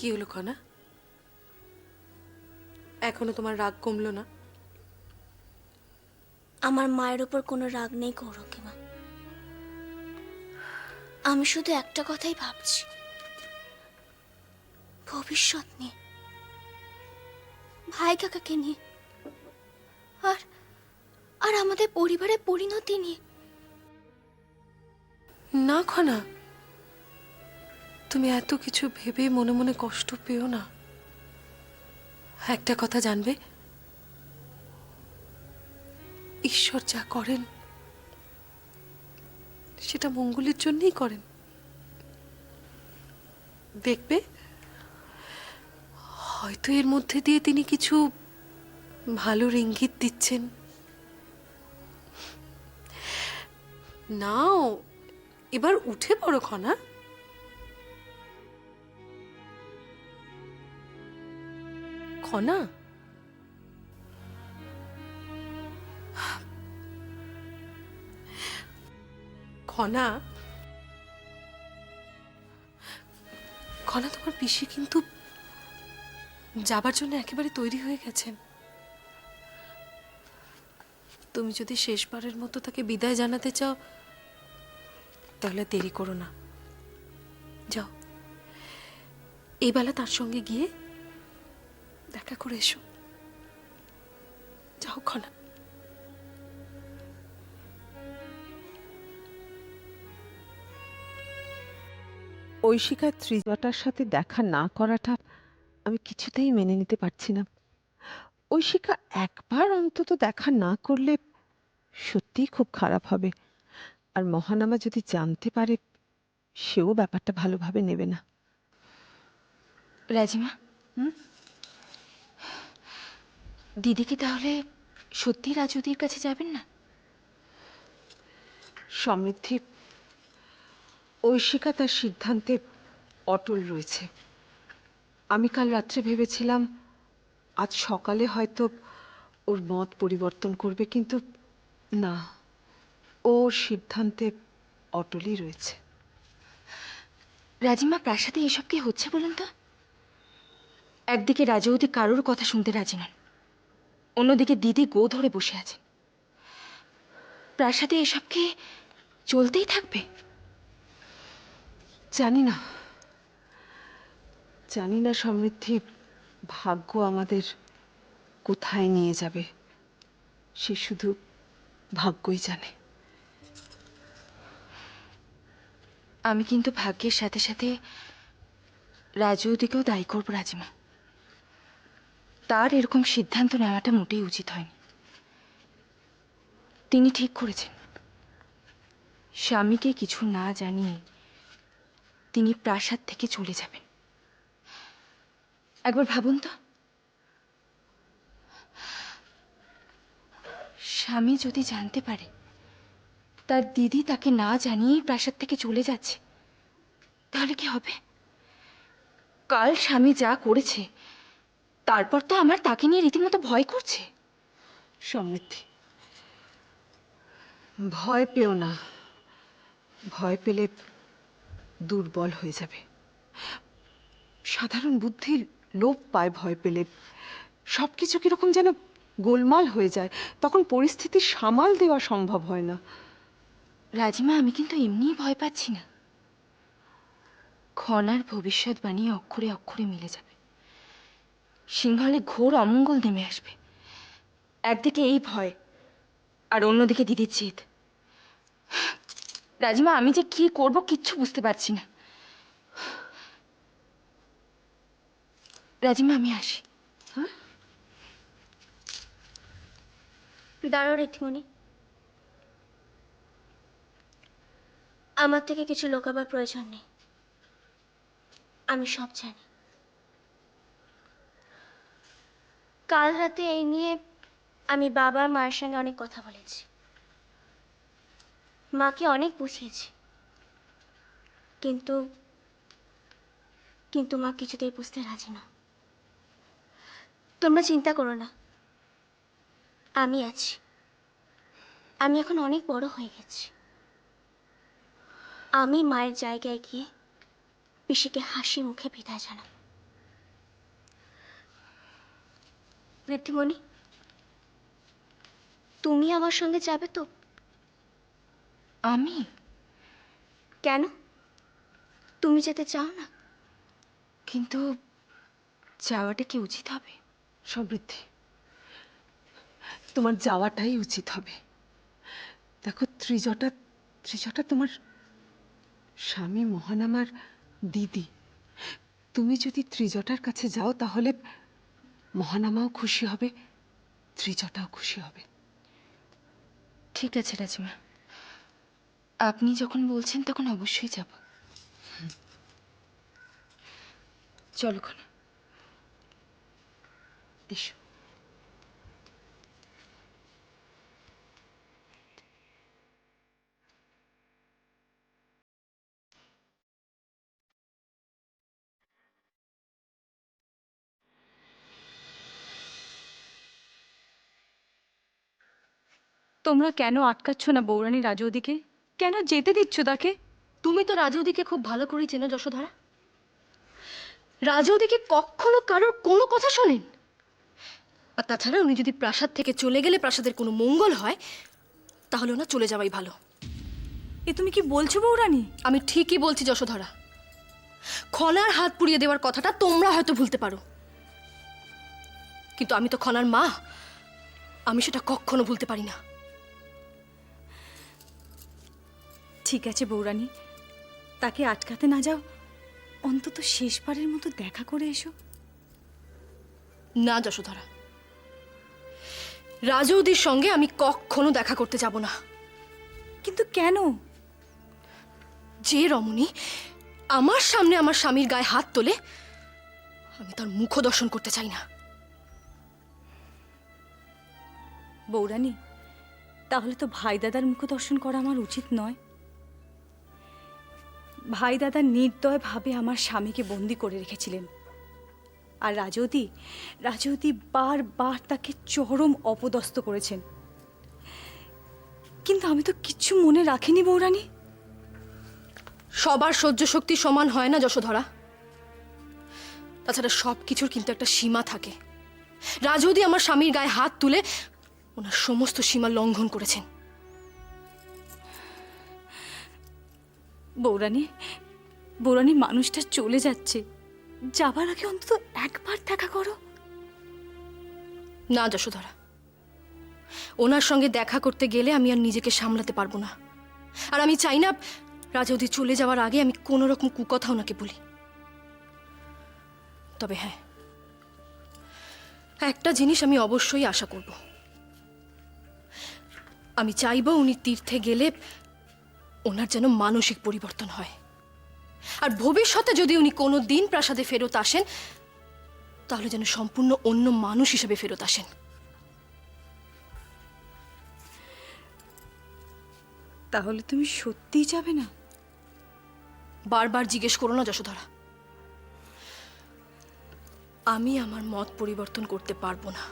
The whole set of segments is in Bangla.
কি হলো খনা? এখনো তোমার রাগ কমলো না? আমার মায়ের উপর কোনো রাগ নেই গৌরকিমা। আমি শুধু একটা কথাই ভাবছি, ভবিষ্যৎ নিয়ে, ভাই কাকাকে নিয়ে, আর আর আমাদের পরিবারের পরিণতি নিয়ে। না খনা, তুমি এত কিছু ভেবে মনে মনে কষ্ট পেও না। একটা কথা জানবে, ঈশ্বর যা করেন সেটা মঙ্গলের জন্যই করেন। দেখবে হয়তো এর মধ্যে দিয়ে তিনি কিছু ভালোর ইঙ্গিত দিচ্ছেন। নাও, এবার উঠে পড়ো খনা। খনা, খনা, খনা, তোমার পিসি কিন্তু যাবার জন্য একেবারে তৈরি হয়ে গেছেন। তুমি যদি শেষবারের মতো তাকে বিদায় জানাতে চাও তাহলে দেরি করো না, যাও এই বেলা তার সঙ্গে গিয়ে দেখা করে এসো। যাও খনা। ঐশিকার ত্রিজটার সাথে দেখা না করাটা আমি কিছুতেই মেনে নিতে পারছি না। ঐশিকা একবার অন্তত দেখা না করলে সত্যিই খুব খারাপ হবে। আর মহানামা যদি জানতে পারে, সেও ব্যাপারটা ভালোভাবে নেবে না। রাজিমা, দিদি কি তাহলে সত্যি রাজুদির কাছে যাবেন না? সমৃদ্ধি, ঐশিকা তার সিদ্ধান্তে অটল রয়েছে। আমি কাল রাত্রে ভেবেছিলাম আজ সকালে হয়তো ওর মত পরিবর্তন করবে, কিন্তু না, ওর সিদ্ধান্তে অটলই রয়েছে। রাজিমা, প্রাসাদে এসব কি হচ্ছে বলুন তো? একদিকে রাজৌদি কারোর কথা শুনতে রাজি নন, অন্যদিকে দিদি গো ধরে বসে আছেন। প্রাসাদে এসব কি চলতেই থাকবে? জানি না, জানি না সমৃদ্ধি, ভাগ্য আমাদের কোথায় নিয়ে যাবে সে শুধু ভাগ্যই জানে। আমি কিন্তু ভাগ্যের সাথে সাথে রাজৌদিকেও দায়ী করব রাজিমা। তার এরকম সিদ্ধান্ত নেওয়াটা মোটেই উচিত হয়নি। তিনি ঠিক করেছেন, স্বামীকে কিছু না জানিয়ে তিনি প্রাসাদ থেকে চলে যাবেন। একবার ভাবুন তো, স্বামী যদি জানতে পারে তার দিদি তাকে না জানিয়েই প্রাসাদ থেকে চলে যাচ্ছে, তাহলে কি হবে? কাল স্বামী যা করেছে তারপর তো আমার তাকে নিয়ে রীতিমতো ভয় করছে। সমৃদ্ধি, ভয় পেও না। ভয় পেলে দুর্বল হয়ে যাবে। সাধারণ বুদ্ধির লোপ পায় ভয় পেলে। সবকিছু কিরকম যেন গোলমাল হয়ে যায়, তখন পরিস্থিতি সামাল দেওয়া সম্ভব হয় না। রাজিমা, আমি কিন্তু এমনিই ভয় পাচ্ছি না। খনার ভবিষ্যৎবাণী অক্ষরে অক্ষরে মিলে যাবে। সিংহলে ঘোর অমঙ্গল নেমে আসবে। একদিকে এই ভয়, আর অন্যদিকে দিদির জেদ। রাজিমা, আমি যে কি করব কিচ্ছু বুঝতে পারছি না। রাজিমা, আমি আসি। দাঁড়াও ঋথিমণি, আমার থেকে কিছু লুকাবার প্রয়োজন নেই। আমি সব জানি। কাল রাতে এই নিয়ে আমি বাবা মায়ের সঙ্গে অনেক কথা বলেছি, মাকে অনেক বুঝিয়েছি, কিন্তু কিন্তু মা কিছুতেই বুঝতে রাজি না। তোমরা চিন্তা করো না, আমি আছি। আমি এখন অনেক বড় হয়ে গেছি। আমি মায়ের জায়গায় গিয়ে পিসিকে হাসি মুখে বিদায় জানাবো। ঋদ্ধিমণি, তুমি আমার সঙ্গে যাবে তো? আমি? কেন? তুমি যেতে চাও না? কিন্তু যাওয়াটা কি উচিত হবে? সমৃদ্ধি, তোমার যাওয়াটাই উচিত হবে। দেখো, ত্রিজটা ত্রিজটা তোমার স্বামী মহানামার দিদি। তুমি যদি ত্রিজটার কাছে যাও তাহলে মহানামাও খুশি হবে, ত্রিজটাও খুশি হবে। ঠিক আছে রাজিমা, আপনি যখন বলছেন তখন অবশ্যই যাব। চলো খনা। এসো। তোমরা কেন আটকাচ্ছ না বৌরানী রাজৌদিকে? কেন যেতে দিচ্ছ তাকে? তুমি তো রাজৌদিকে খুব ভালো করেই চেনো যশোধরা। রাজৌদিকে কখনো কারোর কোনো কথা শোনেন। আর তাছাড়া উনি যদি প্রাসাদ থেকে চলে গেলে প্রাসাদের কোনো মঙ্গল হয়, তাহলে ওনা চলে যাওয়াই ভালো। এ তুমি কি বলছো বৌরানী? আমি ঠিকই বলছি যশোধরা। খনার হাত পুড়িয়ে দেওয়ার কথাটা তোমরা হয়তো ভুলতে পারো, কিন্তু আমি তো খনার মা, আমি সেটা কখনো ভুলতে পারি না। ঠিক আছে বৌরানী, তাকে আটকাতে না যাও, অন্তত শেষবারের মতো দেখা করে এসো। না যশোধরা, রাজৌদির সঙ্গে আমি কখনো দেখা করতে যাব না। কিন্তু কেন? যে রমণী আমার সামনে আমার স্বামীর গায়ে হাত তোলে, আমি তার মুখ দর্শন করতে চাই না। বৌরানী, তাহলে তো ভাই দাদার মুখ দর্শন করা আমার উচিত নয়। ভাই দাদা নির্দয়ভাবে আমার স্বামীকে বন্দি করে রেখেছিলেন, আর রাজৌদি বারবার তাকে চরম অপদস্থ করেছেন। কিন্তু আমি তো কিচ্ছু মনে রাখিনি বৌরানী। সবার সহ্য শক্তি সমান হয় না যশোধরা। তাছাড়া সব কিছুর কিন্তু একটা সীমা থাকে। রাজৌদি আমার স্বামীর গায়ে হাত তুলে ওনার সমস্ত সীমা লঙ্ঘন করেছেন। বৌরানী মানুষটা চলে যাচ্ছে, যাবার আগে অন্তত একবার দেখা করো। না যশোধরা, ওনার সঙ্গে দেখা করতে গেলে আমি আর নিজেকে সামলাতে পারবো না। আর আমি চাই না রাজৌদি চলে যাওয়ার আগে আমি কোনো রকম কুকথা ওনাকে বলি। তবে হ্যাঁ, একটা জিনিস আমি অবশ্যই আশা করব। আমি চাইব উনি তীর্থে গেলে ওনার যেন মানসিক পরিবর্তন হয়। আর ভবিষ্যতে যদি উনি কোনো দিন প্রাসাদে ফেরত আসেন, তাহলে যেন সম্পূর্ণ অন্য মানুষ হিসেবে ফেরত আসেন। তাহলে তুমি সত্যিই যাবে না? বারবার জিজ্ঞেস করো না যশোধরা। আমি আমার মত পরিবর্তন করতে পারবো না।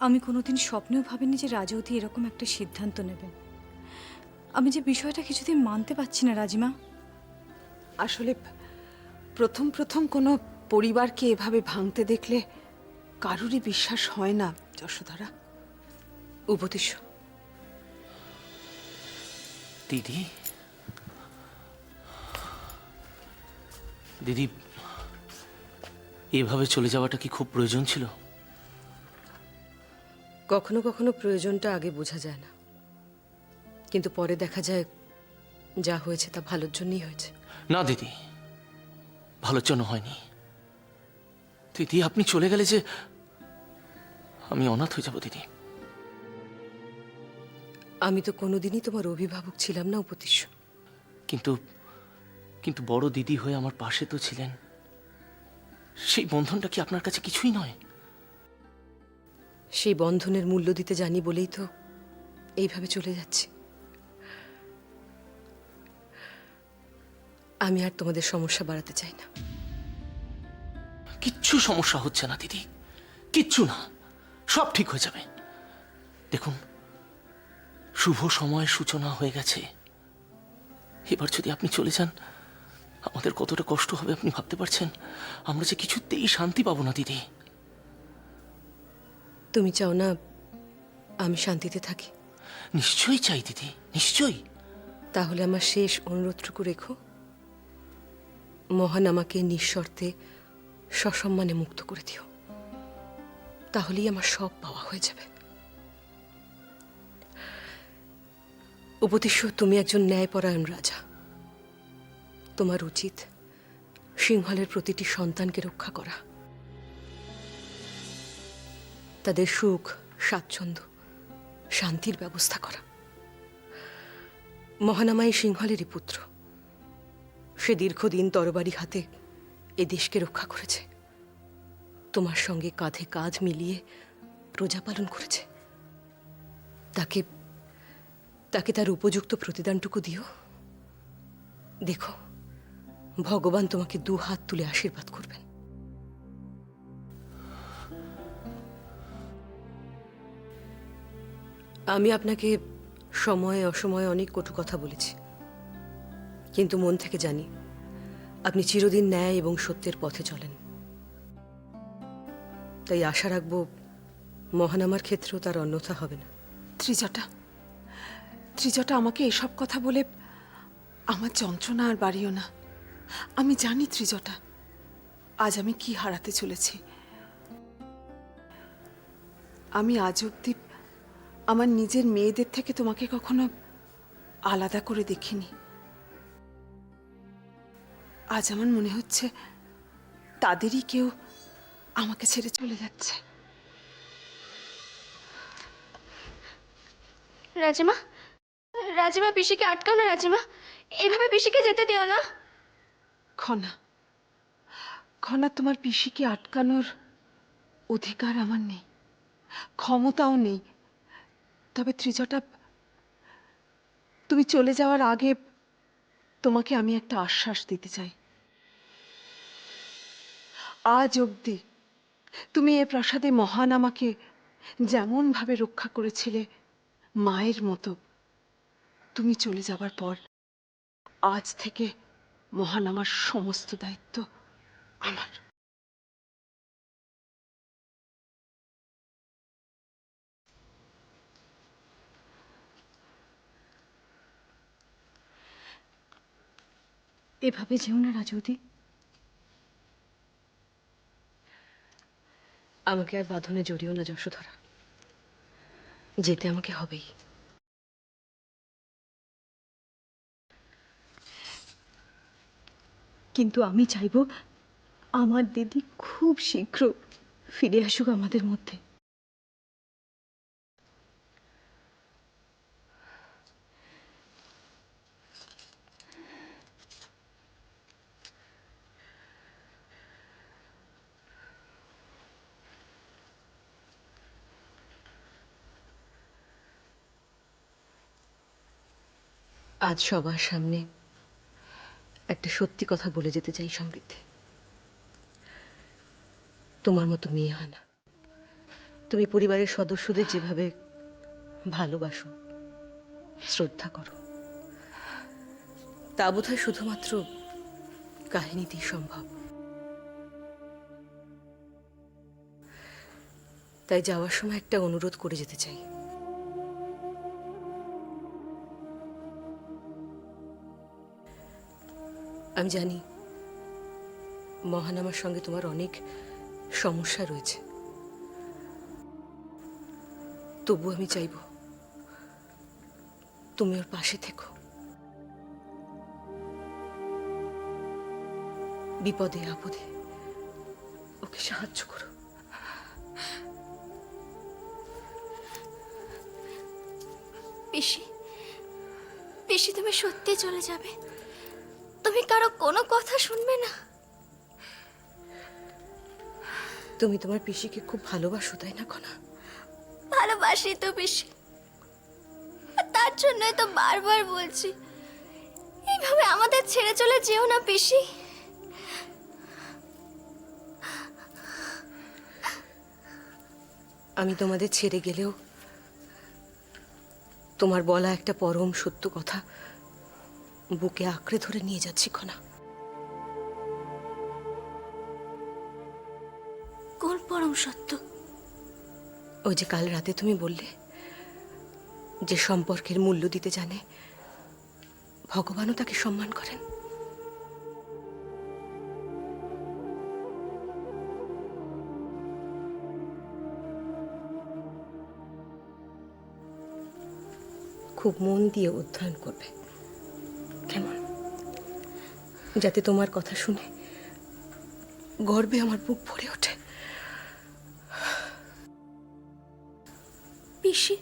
আমি কোনোদিন স্বপ্নেও ভাবিনি যে রাজৌদি এরকম একটা সিদ্ধান্ত নেবেন। আমি যে বিষয়টা কিছুদিন মানতে পারছি না রাজিমা। আসলে প্রথম প্রথম কোনো পরিবারকে এভাবে ভাঙতে দেখলে কারোরই বিশ্বাস হয় না যশোধরা। উপদেশ। দিদি, দিদি, এভাবে চলে যাওয়াটা কি খুব প্রয়োজন ছিল? কখনো কখনো প্রয়োজনটা আগে বোঝা যায় না, কিন্তু পরে দেখা যায় যা হয়েছে তা ভালোর জন্যই হয়েছে। না দিদি, ভালোর জন্য হয়নি। দিদি, আপনি চলে গেলে যে আমি অনাথ হয়ে যাব দিদি। আমি তো কোনোদিনই তোমার অভিভাবক ছিলাম না উপদেশ। কিন্তু কিন্তু বড় দিদি হয়ে আমার পাশে তো ছিলেন। সেই বন্ধনটা কি আপনার কাছে কিছুই নয়? সেই বন্ধনের মূল্য দিতে জানি বলেই তো এইভাবে চলে যাচ্ছি। আমি আর তোমাদের সমস্যা বাড়াতে চাই না। কিচ্ছু সমস্যা হচ্ছে না দিদি, কিচ্ছু না, সব ঠিক হয়ে যাবে। দেখুন, শুভ সময়ের সূচনা হয়ে গেছে। এবার যদি আপনি চলে যান, আমাদের কতটা কষ্ট হবে আপনি ভাবতে পারছেন? আমরা যে কিছুতেই শান্তি পাবো না দিদি। তুমি চাও না আমি শান্তিতে থাকি? নিশ্চয়ই চাই দিদি, নিশ্চয়ই। তাহলে আমার শেষ অনুরোধটুকু রেখো, মহান আমাকে নিঃশর্তে সসম্মানে মুক্ত করে দিও, তাহলেই আমার সব পাওয়া হয়ে যাবে। উপদেশ্য, তুমি একজন ন্যায়পরায়ণ রাজা। তোমার উচিত সিংহলের প্রতিটি সন্তানকে রক্ষা করা, তাদের সুখ, স্বাচ্ছন্দ্য, শান্তির ব্যবস্থা করা। মহানামাই সিংহলেরই পুত্র। সে দীর্ঘদিন তরবারি হাতে এ দেশকে রক্ষা করেছে, তোমার সঙ্গে কাঁধে কাঁধ মিলিয়ে প্রজা পালন করেছে। তাকে তাকে তার উপযুক্ত প্রতিদানটুকু দিও। দেখো, ভগবান তোমাকে দু হাত তুলে আশীর্বাদ করবেন। আমি আপনাকে সময়ে অসময়ে অনেক কটু কথা বলেছি, কিন্তু মন থেকে জানি আপনি চিরদিন ন্যায় এবং সত্যের পথে চলেন। তাই আশা রাখবো মহানামার ক্ষেত্রেও তার অন্যথা হবে না। ত্রিজটা, ত্রিজটা, আমাকে এসব কথা বলে আমার যন্ত্রণা আর বাড়িও না। আমি জানি ত্রিজটা, আজ আমি কি হারাতে চলেছি। আমি আজ অব্দি আমার নিজের মেয়েদের থেকে তোমাকে কখনো আলাদা করে দেখিনি। আজ আমার মনে হচ্ছে তাদেরই কেউ আমাকে ছেড়ে চলে যাচ্ছে। রাজিমা, রাজিমা, পিসিকে আটকাও না রাজিমা, এভাবে পিসিকে যেতে দিও না। খনা, খনা, তোমার পিসিকে আটকানোর অধিকার আমার নেই, ক্ষমতাও নেই। তবে ত্রিজটা, তুমি চলে যাওয়ার আগে তোমাকে আমি একটা আশ্বাস দিতে চাই। আজ অবধি তুমি এ প্রাসাদে মহান আমাকে যেমন ভাবে রক্ষা করেছিলে মায়ের মতো, তুমি চলে যাবার পর আজ থেকে মহান আমার সমস্ত দায়িত্ব আমার। এভাবে যেও না রাজবতী। আমাকে আর বাঁধনে জড়িও না যশোধরা, যেতে আমাকে হবেই। কিন্তু আমি চাইবো আমার দিদি খুব শীঘ্র ফিরে আসুক আমাদের মধ্যে। আজ সবার সামনে একটা সত্যি কথা বলে যেতে চাই সমৃদ্ধি। তোমার মতো মেয়ে হয় না। তুমি পরিবারের সদস্যদের যেভাবে ভালোবাসো, শ্রদ্ধা করো, তা বোধহয় শুধুমাত্র কাহিনীতেই সম্ভব। তাই যাওয়ার সময় একটা অনুরোধ করে যেতে চাই। আমি জানি মহানামার সঙ্গে তোমার অনেক সমস্যা রয়েছে, তবু আমি চাইব তুমি ওর পাশে থেকো। বিপদে আপদে ওকে সাহায্য করো। পিসি, পিসি, তুমি সত্যি চলে যাবে? তুমি কারো কোনো কথা শুনবে না? তুমি তোমার পিসিকে খুব ভালোবাসো, তাই না কনা? ভালোবাসি তো পিসি, তার জন্যই তো বারবার বলছি এইভাবে আমাদের ছেড়ে চলে যেও না পিসি। আমি তোমাদের ছেড়ে গেলেও তোমার বলা একটা পরম সত্য কথা বুকে আঁকড়ে ধরে নিয়ে যাচ্ছি খনা। কোন পরম সত্য? ওই যে কাল রাতে তুমি বললে যে সম্পর্কের মূল্য দিতে জানে ভগবানও তাকে সম্মান করেন। খুব মন দিয়ে অধ্যয়ন করবে কেমন, যাতে তোমার কথা শুনে গর্বে আমার বুক ভরে ওঠে। পিসি,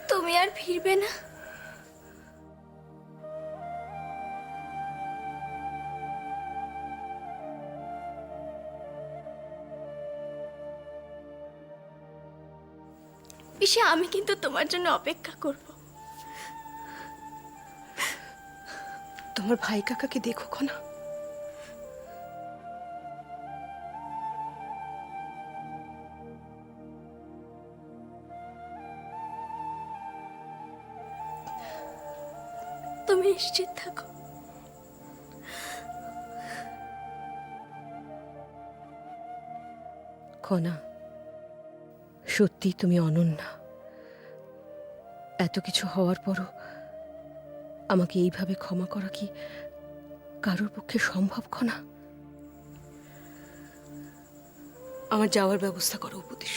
তুমি আর ফিরবে না? পিসি, আমি কিন্তু তোমার জন্য অপেক্ষা করব। তোমার ভাই কাকাকে দেখো খনা। তুমি নিশ্চিত থাকো। খনা, সত্যি তুমি অনন্যা। এত কিছু হওয়ার পরও আমাকে এইভাবে ক্ষমা করা কি কারোর পক্ষে সম্ভব খনা? আমার যাওয়ার ব্যবস্থা করো উপদেশ।